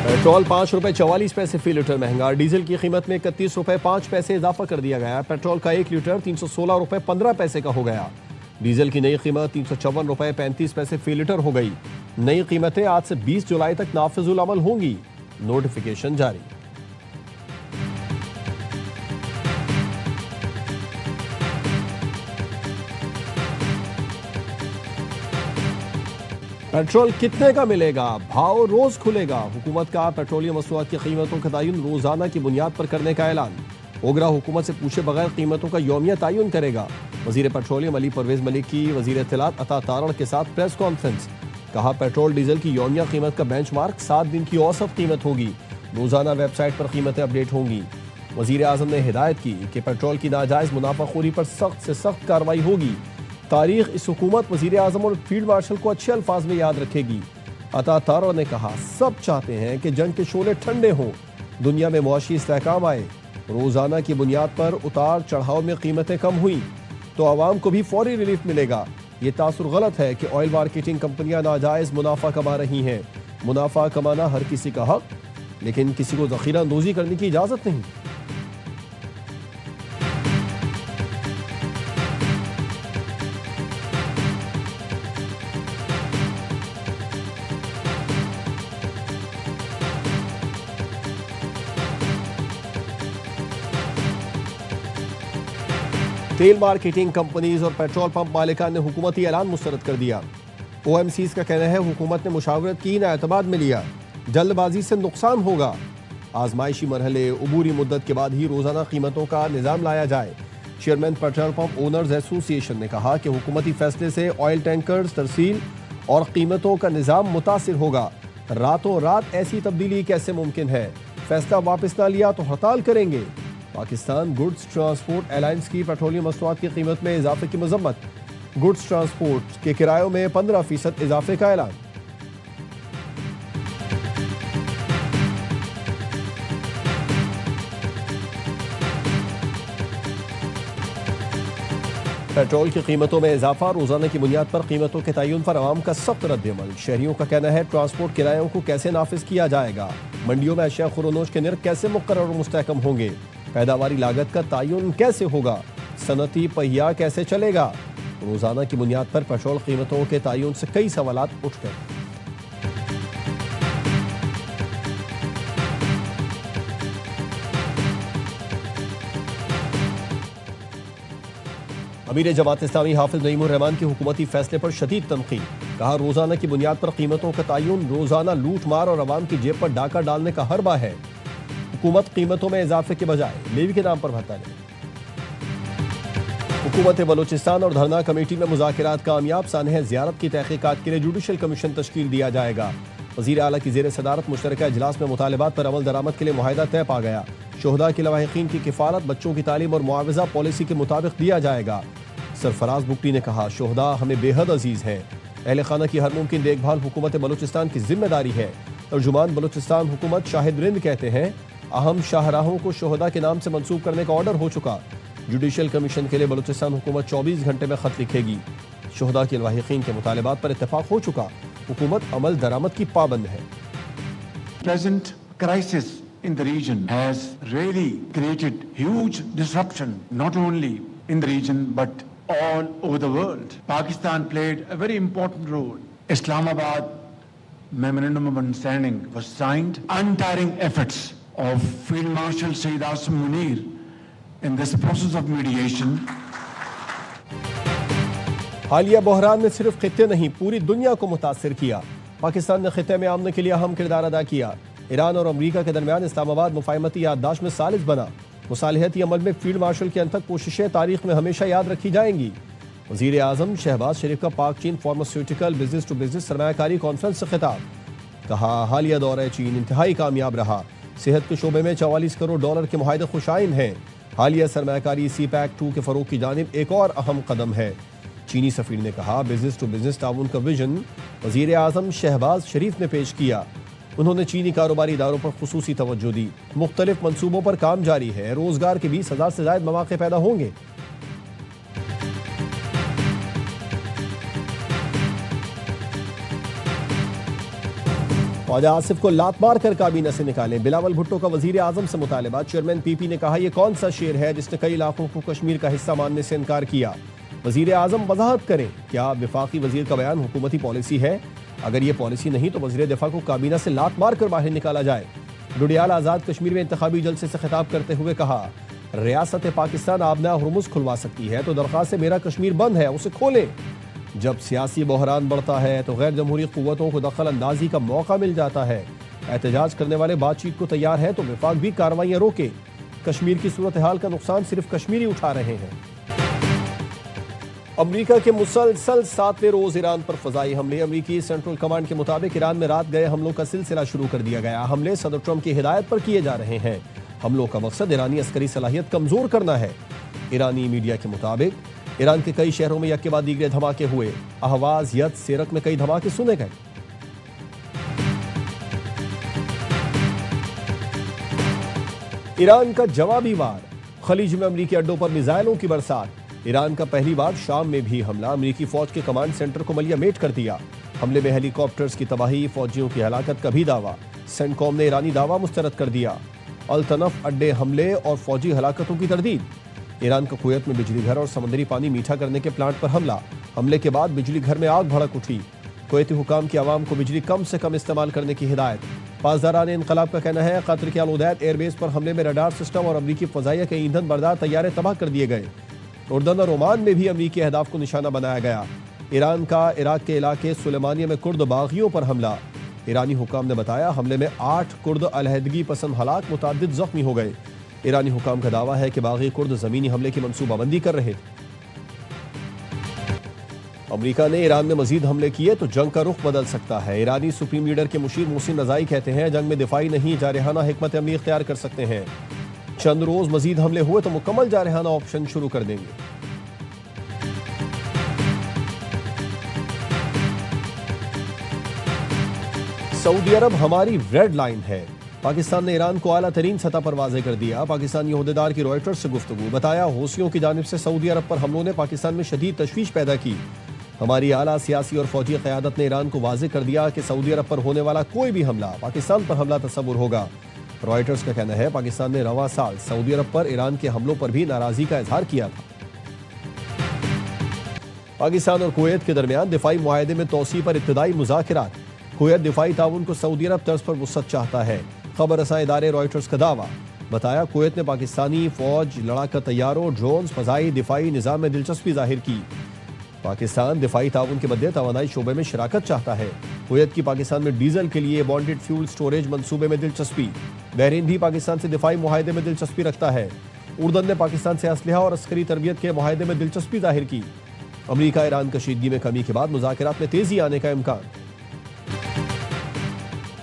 Petrol 5 रुपए 44 पैसे फी litre महंगा। डीजल की कीमत में 31 रुपए 5 पैसे इजाफा कर दिया गया। पेट्रोल का 1 लीटर 316 रुपए 15 पैसे का हो गया। डीजल की नई कीमत 354 रुपए 35 पैसे फी लीटर हो गई। नई कीमतें आज से 20 जुलाई तक नाफिजुल अमल होंगी। नोटिफिकेशन जारी। पेट्रोल कितने का मिलेगा, भाव रोज खुलेगा। हुकूमत का पेट्रोलियम मसनूआत की कीमतों का तयन रोजाना की बुनियाद पर करने का ऐलान। ओगरा हुकूमत से पूछे बगैर कीमतों का यौमिया तयन करेगा। वजीर पेट्रोलियम अली परवेज मलिक की वजीर इत्तलात अता तारण के साथ प्रेस कॉन्फ्रेंस। कहा, पेट्रोल डीजल की यौमिया कीमत का बेंचमार्क 7 दिन की औसत कीमत होगी। रोजाना वेबसाइट पर कीमतें अपडेट होंगी। वजीर आजम ने हिदायत की कि पेट्रोल की नाजायज मुनाफाखोरी पर सख्त से सख्त कार्रवाई होगी। तारीख इस हुकूमत वजीर आजम और फील्ड मार्शल को अच्छे अल्फाज में याद रखेगी। अता तारा ने कहा, सब चाहते हैं कि जंग के शोले ठंडे हों, दुनिया में मुआशी इस्तेहकाम आए। रोजाना की बुनियाद पर उतार चढ़ाव में कीमतें कम हुई तो आवाम को भी फौरी रिलीफ मिलेगा। ये तासुर गलत है कि ऑयल मार्केटिंग कंपनियां नाजायज मुनाफा कमा रही हैं। मुनाफा कमाना हर किसी का हक, लेकिन किसी को ज़ख़ीरा अंदोज़ी करने की इजाज़त नहीं। तेल मार्केटिंग कंपनीज और पेट्रोल पंप मालिकान ने हुकूमती ऐलान मुस्तरद कर दिया। OMCs का कहना है हुकूमत ने मुशावरत की, ना एतमाद में लिया। जल्दबाजी से नुकसान होगा। आजमाइशी मरहले अबूरी मुद्दत के बाद ही रोजाना कीमतों का निज़ाम लाया जाए। Chairman petrol pump owners association ने कहा कि हुकूमती फैसले से ऑयल टैंकर्स तरसील और कीमतों का निज़ाम मुतासिर होगा। रातों रात ऐसी तब्दीली कैसे मुमकिन है? फैसला वापस ना लिया तो हड़ताल करेंगे। पाकिस्तान गुड्स ट्रांसपोर्ट अलायंस की पेट्रोलियम मसनूआत की कीमत में इजाफे की मजम्मत। गुड्स ट्रांसपोर्ट के किरायों में 15% इजाफे का ऐलान। पेट्रोल की कीमतों में इजाफा, रोजाना की बुनियाद पर कीमतों के तयन पर अवाम का सख्त रद्द-ए-अमल। शहरियों का कहना है ट्रांसपोर्ट किरायों को कैसे नाफिज किया जाएगा। मंडियों में अशिया खुरोनोश के निर्ख कैसे मुकर्रर और मुस्तहकम होंगे। पैदावारी लागत का तयन कैसे होगा। सनती पहिया कैसे चलेगा। रोजाना की बुनियाद पर पेट्रोल कीमतों के तयन से कई सवालात उठ गए। अमीर जमात इस्लामी हाफिज नईमुर रहमान के हुकूमती फैसले पर शदीद तनकीद। कहा, रोजाना की बुनियाद पर कीमतों का तयन रोजाना लूट मार और अवाम की जेब पर डाका डालने का हरबा है। हुकूमत कीमतों में इजाफे के बजाय लेवी के नाम पर भत्ता ले। हुकूमत बलूचिस्तान और धरना कमेटी में मुज़ाकिरात कामयाब। सानह ज़ियारत की तहकीकात के लिए जुडिशल कमीशन तश्कील दिया जाएगा। वज़ीर आला की ज़ेर सदारत मुश्तरका इजलास में मुतालिबात पर अमल दरामद के लिए मुआहिदा तय पा गया। शोहदा के लवाहिकीन की किफ़ालत, बच्चों की तालीम और मुआवजा पॉलिसी के मुताबिक दिया जाएगा। सरफराज बुगटी ने कहा, शोहदा हमें बेहद अजीज़ हैं। अहले खाना की हर मुमकिन देखभाल हुकूमत बलूचिस्तान की जिम्मेदारी है। तर्जुमान बलूचिस्तान हुकूमत शाहिद रिंद कहते हैं, अहम शाहराहों को शोहदा के नाम से मंसूब करने का ऑर्डर हो चुका। जुडिशल कमीशन के लिए बलूचिस्तान हुकूमत 24 घंटे में खत लिखेगी। शोहदा के लवाहिकीन के मुतालिबात पर इत्तेफाक हो चुका। हुकूमत अमल दरामद की पाबंद है। Present crisis in the region has really created huge disruption, not only in the region but all over the world. Pakistan played a very important role. Islamabad Memorandum of Understanding was signed. Untiring efforts of Field Marshal Sayyid Asim Munir in this process of mediation. हालिया बहरान ने सिर्फ खित्ते नहीं पूरी दुनिया को मुतासिर किया। पाकिस्तान ने खित्ते में अमन के लिए अहम किरदार अदा किया। ईरान और अमरीका के दरमियान इस्लामाबाद मुफाहमती याददाश्त में सालिस बना। मुसालिहती अमल में फील्ड मार्शल की अनथक कोशिशें तारीख में हमेशा याद रखी जाएंगी। वज़ीर आज़म शहबाज शरीफ का पाक चीन फार्मास्यूटिकल बिजनेस टू बिजनेस सरमायाकारी कॉन्फ्रेंस से खिताब। कहा, हालिया दौरा चीन इंतहाई कामयाब रहा। सेहत के शोबे में $44 करोड़ के मुआहदे खुशाइन हैं। हालिया सरमायाकारी CPEC 2 के फरोग की जानिब एक और अहम कदम है। चीनी सफीर ने कहा, बिजनेस टू बिजनेस ताउन का विजन वज़ीर आज़म शहबाज शरीफ ने पेश किया। उन्होंने चीनी कारोबारी इदारों पर खुसूसी तवज्जो दी। मुख्तलिफ मंसूबों पर काम जारी है। रोजगार के 20,000 से ज़ायद मौके पैदा होंगे। ख्वाजा आसिफ को लात मार कर काबीना से निकालें। बिलावल भुट्टो का वजीर आजम से मुतालबा। चेयरमैन पीपी ने कहा, यह कौन सा शेर है जिसने कई इलाकों को कश्मीर का हिस्सा मानने से इनकार किया। वजीर आजम वजाहत करें, क्या विफाकी वजीर का बयान हुकूमती पॉलिसी है? अगर ये पॉलिसी नहीं तो वजीर दिफा को काबीना से लात मार कर बाहर निकाला जाए। डुडियाल आज़ाद कश्मीर में इंतखाबी जलसे से खिताब करते हुए कहा, रियासत पाकिस्तान आबना हुरमुज खुलवा सकती है तो दरख्वास्त मेरा कश्मीर बंद है, उसे खोलें। जब सियासी बहरान बढ़ता है तो गैर जमहूरी कुव्वतों को दखल अंदाजी का मौका मिल जाता है। एहतजाज करने वाले बातचीत को तैयार है तो विफाक भी कार्रवाइयां रोके। कश्मीर की सूरत हाल का नुकसान सिर्फ कश्मीरी उठा रहे हैं। अमरीका के मुसलसल 7वें रोज ईरान पर फजाई हमले। अमरीकी सेंट्रल कमांड के मुताबिक ईरान में रात गए हमलों का सिलसिला शुरू कर दिया गया। हमले सदर ट्रंप की हिदायत पर किए जा रहे हैं। हमलों का मकसद ईरानी अस्करी सलाहियत कमजोर करना है। ईरानी मीडिया के मुताबिक ईरान के कई शहरों में यक के बाद दीगरे धमाके हुए। अहवाज, यत, सेरक में कई धमाके सुने गए। ईरान का जवाबी वार। खलीज में अमरीकी अड्डों पर मिसाइलों की बरसात। ईरान का पहली बार शाम में भी हमला। अमरीकी फौज के कमांड सेंटर को मलिया-मेट कर दिया। हमले में हेलीकॉप्टर्स की तबाही, फौजियों की हलाकत का भी दावा। सेंटकॉम ने ईरानी दावा मुस्तरद कर दिया। अल-तनफ अड्डे हमले और फौजी हलाकतों की तरदीद। ईरान का कुवैत में बिजली घर और समुद्री पानी मीठा करने के प्लांट पर हमला। हमले के बाद बिजली घर में आग भड़क उठी। कुवैती हुकाम की आवाम को बिजली कम से कम इस्तेमाल करने की हिदायत। पासदारान इनकलाब का कहना है, कतर के अल-उदैद एयरबेस पर हमले में रडार सिस्टम और अमरीकी फजाइया के ईंधन बरदार तैयारे तबाह कर दिए गए। उर्दन और ओमान में भी अमरीकी अहदाफ को निशाना बनाया गया। ईरान का इराक के इलाके सुलेमानिया में कुर्द बागियों पर हमला। ईरानी हुकाम ने बताया, हमले में 8 कुर्द अलहदगी पसंद हलाक, मुतादिद जख्मी हो गए। ईरानी हुकाम का दावा है कि बागी कुर्द जमीनी हमले की मनसूबाबंदी कर रहे थे। अमरीका ने ईरान में मजीद हमले किए तो जंग का रुख बदल सकता है। ईरानी सुप्रीम लीडर के मुशीर मोहसिन रजाई कहते हैं, जंग में दिफाई नहीं, जारहाना हिकमत अमली इख्तियार कर सकते हैं। चंद रोज मजीद हमले हुए तो मुकम्मल जारहाना ऑप्शन शुरू कर देंगे। सऊदी अरब हमारी रेड लाइन है। पाकिस्तान ने ईरान को आला तरीन सतह पर वाज़ेह कर दिया। पाकिस्तानी ओहदेदार की रॉयटर्स से गुफ्तगू। बताया, हौसियों की जानिब से सऊदी अरब पर हमलों ने पाकिस्तान में शदीद तशवीश पैदा की। हमारी आला सियासी और फौजी क़यादत ने ईरान को वाज़ेह कर दिया कि सऊदी अरब पर होने वाला कोई भी हमला पाकिस्तान पर हमला तस्वुर होगा। रॉयटर्स का कहना है, पाकिस्तान ने रवां साल सऊदी अरब पर ईरान के हमलों पर भी नाराजगी का इजहार किया था। पाकिस्तान और कुवैत के दरमियान दिफाई मुआहदे में तोसी पर इब्तिदाई मुज़ाकिरात। कुवैत दिफाई ताउन को सऊदी अरब तर्ज पर वुसअत चाहता है। खबर रसां इदारे रॉयटर्स का दावा। बताया, कुवैत ने पाकिस्तानी फौज, लड़ाका तैयारों, ड्रोन्स, फ़ज़ाई दिफाई निज़ाम में दिलचस्पी जाहिर की। पाकिस्तान दिफाई ताउन के बदले तवानाई शोबे में शराकत चाहता है। कुवैत की पाकिस्तान में डीजल के लिए बॉन्डेड फ्यूल स्टोरेज मंसूबे में दिलचस्पी। बहरीन भी पाकिस्तान से दिफाई मुआहदे में दिलचस्पी रखता है। उर्दन ने पाकिस्तान से असलहा और अस्करी तरबियत के मुआहदे में दिलचस्पी जाहिर की। अमरीका ईरान कशीदगी में कमी के बाद मुज़ाकरात में तेजी आने का इम्कान।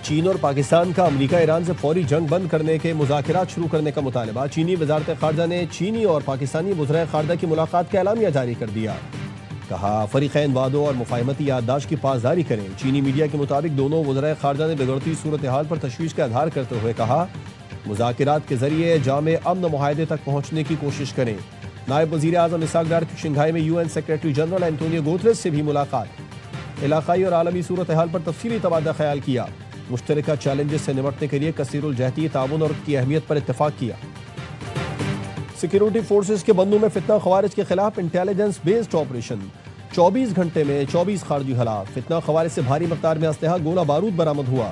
चीन और पाकिस्तान का अमरीका ईरान से फौरी जंग बंद करने के मुज़ाकरात शुरू करने का मुतालबा। चीनी वज़ारत ख़ारजा ने चीनी और पाकिस्तानी वज़राए ख़ारजा की मुलाकात का एलामिया जारी कर दिया। कहा, फ़रीक़ैन वादों और मुफ़ाहमती याददाश्त की पासदारी करें। चीनी मीडिया के मुताबिक दोनों वज़राए ख़ारजा ने बिगड़ती सूरत हाल पर तशवीश का इज़हार करते हुए कहा, मुज़ाकरात के ज़रिए जामे अमन मुआहदे तक पहुँचने की कोशिश करें। नायब वज़ीर आज़म इसहाक़ डार की शंघाई में UN secretary general Antonio Guterres से भी मुलाकात। इलाक़ाई और आलमी सूरत हाल पर तफसीली तबादला ख्याल किया। मुश्तरका चैलेंजेस से निपटने के लिए कसीरुल जहती ताउन और की अहमियत पर इत्तफाक किया। सिक्योरिटी फोर्सेस के बंदूं में फितना खवारिज के खिलाफ इंटेलिजेंस बेस्ड ऑपरेशन। 24 घंटे में 24 खारजी हलाक। फितना खवारिज से भारी मकदार में असलहा, गोला बारूद बरामद हुआ।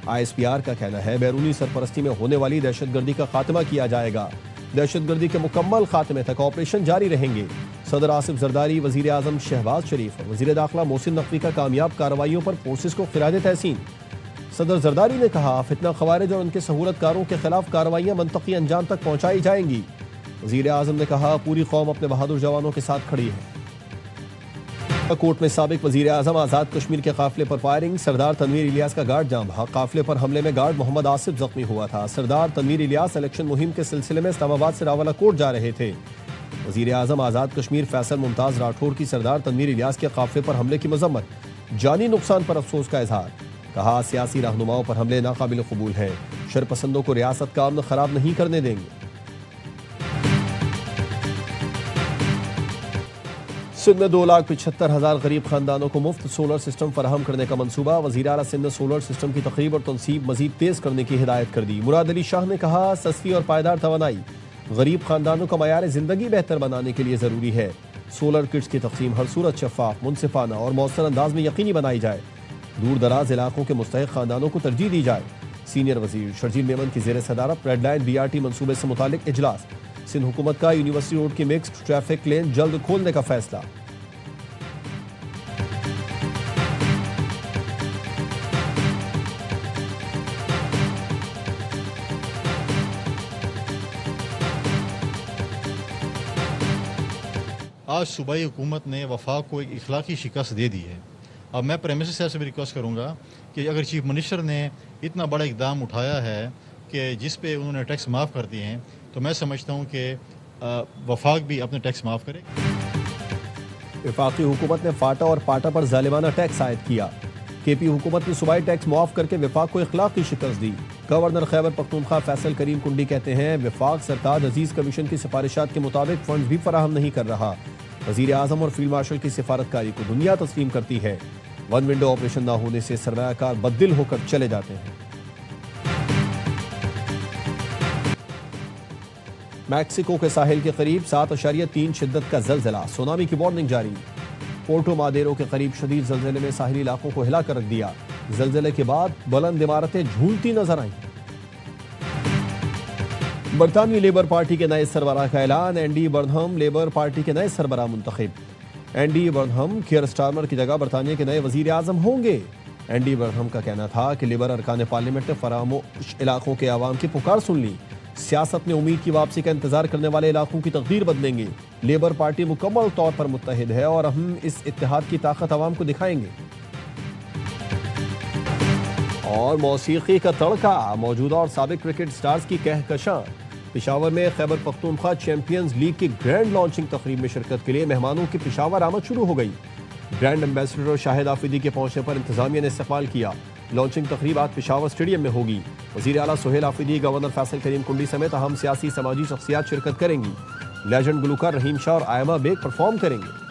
ISPR का कहना है, बैरूनी सरपरस्ती में होने वाली दहशतगर्दी का खात्मा किया जाएगा। दहशतगर्दी के मुकम्मल खात्मे तक ऑपरेशन जारी रहेंगे। सदर आसिफ जरदारी, वजीर आजम शहबाज शरीफ और वजीर दाखिला मोहसिन नकवी का कामयाब कार्रवाइयों पर फोर्सेस को खिराज तहसीन। सदर जरदारी ने कहा, फितना खवारिज और उनके सहूलतकारों के खिलाफ कार्रवाइयां मंतकी अंजाम तक पहुंचाई जाएंगी। वजीर आजम ने कहा, पूरी कौम अपने बहादुर जवानों के साथ खड़ी है। कोर्ट में साबिक वजीर आजम आज़ाद कश्मीर के काफिले पर फायरिंग। सरदार तनवीर इलियास का गार्ड जाम। काफिले पर हमले में गार्ड मोहम्मद आसिफ जख्मी हुआ था। सरदार तनवीर इलियास इलेक्शन मुहिम के सिलसिले में इस्लामाबाद से रावला कोर्ट जा रहे थे। वजीर आजम आज़ाद कश्मीर फैसल मुमताज़ राठौर की सरदार तनवीर इलियास के काफिले पर हमले की मजम्मत। जानी नुकसान पर अफसोस का इजहार। कहा, सियासी रहनुमाओं पर हमले नाकाबिल कबूल है। शरपसंदों को रियासत का अमन खराब नहीं करने देंगे। सिंध में 2,75,000 गरीब खानदानों को मुफ्त सोलर सिस्टम फराहम करने का मंसूबा। वज़ीर आला सिंध ने सोलर सिस्टम की तकरीब और तनसीब मजीद तेज करने की हिदायत कर दी। मुराद अली शाह ने कहा, सस्ती और पायदार तवानाई गरीब खानदानों का मयार जिंदगी बेहतर बनाने के लिए ज़रूरी है। सोलर किट्स की तकसीम हर सूरत शफाफ, मुनसिफाना और मौसर अंदाज में यकीनी बनाई जाए। दूर दराज इलाकों के मुस्तहिक खानदानों को तरजीह दी जाए। सीनियर वजीर शर्जील मेमन की ज़ेर सदारत रेड लाइन BRT मनसूबे से मुतालिक इजलास। सिंध हुकूमत का यूनिवर्सिटी रोड की मिक्स्ड ट्रैफिक लेन जल्द खोलने का फैसला। आज सूबाई हुकूमत ने वफाक को एक इखलाकी शिकस्त दे दी है। अब मैं प्राइम मिनिस्टर साहब से भी रिक्वेस्ट करूँगा कि अगर चीफ मिनिस्टर ने इतना बड़ा इकदाम उठाया है कि जिस पे उन्होंने टैक्स माफ़ कर दिए हैं, तो मैं समझता हूँ कि वफाक भी अपने टैक्स माफ़ करे। वफाकी हुकूमत ने फाटा और पाटा पर जालिमाना टैक्स आयद किया। KP हुकूमत ने सूबाई टैक्स मुआफ करके वफाक को इखलाकी शिकस्त दी। गवर्नर खैबर पख्तूनख्वा फैसल करीम कुंडी कहते हैं, वफाक सरताज अजीज कमीशन की सिफारिशात के मुताबिक फंड भी फराहम नहीं कर रहा। वजीर आजम और फील्ड मार्शल की सिफारतकारी को दुनिया तस्लीम करती है। वन विंडो ऑपरेशन न होने से सरमायाकार बददिल होकर चले जाते हैं। मैक्सिको के साहिल के करीब 7.3 शिद्दत का जलजिला, सुनामी की वार्निंग जारी। पोर्टो मादेरो के करीब शदीद जलजिले में साहिली इलाकों को हिला कर रख दिया। जलजिले के बाद बुलंद इमारतें झूलती नजर आईं। बरतानवी लेबर पार्टी के नए सरबराह का ऐलान। एंडी बर्नहम लेबर पार्टी के नए सरबराह मुंतखब। एंडी बर्नहम कियर स्टारमर की जगह बरतानिया के नए वजीर आजम होंगे। एंडी बर्नहम का कहना था कि लेबर अरकान पार्लियामेंट ने फरामोश इलाकों के आवाम की पुकार सुन ली। सियासत में उम्मीद की वापसी का इंतजार करने वाले इलाकों की तकदीर बदलेंगे। लेबर पार्टी मुकम्मल तौर पर मुत्तहिद है और हम इस इत्तेहाद की ताकत आवाम को दिखाएंगे। और मौसीकी का तड़का, मौजूदा और साबिक क्रिकेट स्टार्स की कहकशां। पेशावर में खैबर पख्तूनख्वा चैंपियंस लीग की ग्रैंड लॉन्चिंग तकरीब में शिरकत के लिए मेहमानों की पेशावर आमद शुरू हो गई। ब्रांड एम्बेसडर शाहिद आफिदी के पहुंचने पर इंतजामिया ने इस्तकबाल किया। लॉन्चिंग तकरीब आज पेशावर स्टेडियम में होगी। वजीर आला सुहेल आफिदी, गवर्नर फैसल करीम कुंडी समेत अहम सियासी समाजी शख्सियात शिरकत करेंगी। लेजेंड गुलकार रहीम शाह और आयमा बेग परफॉर्म करेंगे।